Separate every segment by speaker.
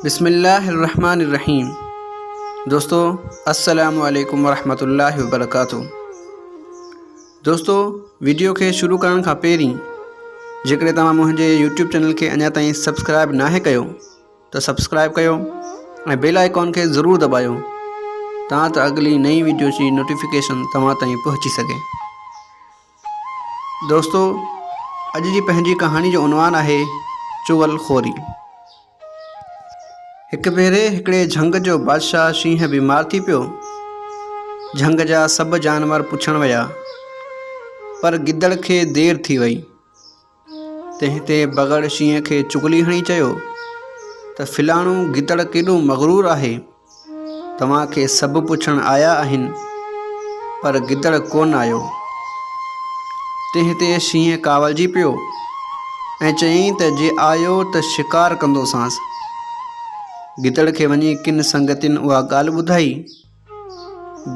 Speaker 1: बिस्मिल्लाहिर्रहमानिर्रहीम। दोस्तों अस्सलामु अलैकुम वरहमतुल्लाहि वबरकातुहू। दोस्तों वीडियो के शुरू करण खां पहिरीं जेकॾहिं तव्हां मुंहिंजे यूट्यूब चैनल के अञा ताईं सब्सक्राइब नाहे कयो त सब्सक्राइब कयो ऐं बेल आइकॉन के ज़रूर दबायो तां त अगली नई वीडियो जी नोटिफिकेशन तव्हां ताईं पहुची सके। दोस्तों अॼु जी पंहिंजी कहानी जो उनवान आहे चुगलखोरी। एक भेरे हिकिड़े झंग जो बादशाह शींहं बीमार थी पियो। झंग जा सब जानवर पुछण विया पर गिदड़ खे देर थी वई। तंहिं ते बगड़ शींहं खे चुगली हणी चयो त फिलाणो गिदड़ केॾो मग़रूर आहे, तव्हांखे सभु पुछण आया आहिनि पर गिदड़ कोन आयो। तंहिं ते शींहं कावलजी पियो ऐं चयईं त जे आयो त शिकार कंदोसांसि। गिदड़ खे वञी किन संगतियुनि उहा ॻाल्हि ॿुधाई।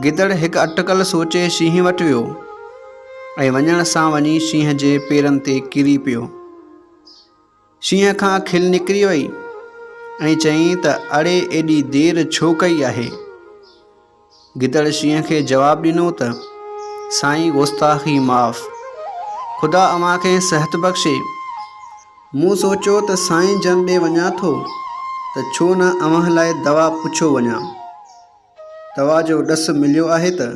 Speaker 1: गिदड़ हिकु अटकल सोचे शींहं वटि वियो ऐं वञण सां वञी शींहं जे पेरनि ते किरी पियो। शींहं खां खिल निकिरी वई ऐं चयईं त अड़े एॾी देर छो कई आहे। गिदड़ शींहं खे जवाबु ॾिनो त साईं गुस्ताखी माफ़, ख़ुदा अव्हां खे सिहत बख़्शे। मूं सोचियो त साईं जन ॾे वञा थो त छो न अव्हां लाइ दवा पुछो वञा। दवा जो ॾस मिलियो आहे त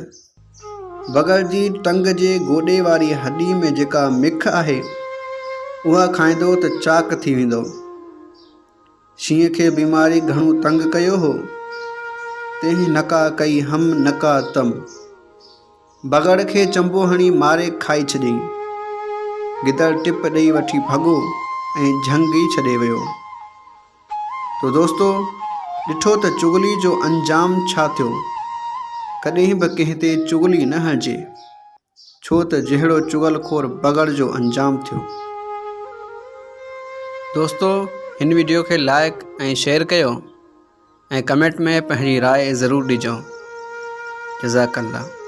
Speaker 1: बगड़ जी टंग जे गोॾे वारी हॾी में जेका मिख आहे उहा खाईंदो त चाक थी वेंदो। शींहं खे बीमारी घणो तंग कयो हो, तंहिं नका कई हम नका तम। बगड़ खे चंबो हणी मारे खाई छॾियईं। गिदड़ टिप ॾेई वठी भॻो ऐं झंग ई छॾे वियो। तो दोस्तों ॾिठो त चुगली जो अंजाम छा थियो। कॾहिं बि कंहिं ते चुगली न हणिजे, छो त जहिड़ो चुगलखोर बगड़ जो अंजाम थियो। दोस्तों हिन वीडियो खे लाइक ऐं शेयर कयो ऐं कमेंट में पंहिंजी राय ज़रूरु ॾिजो। जज़ाकल्लाह।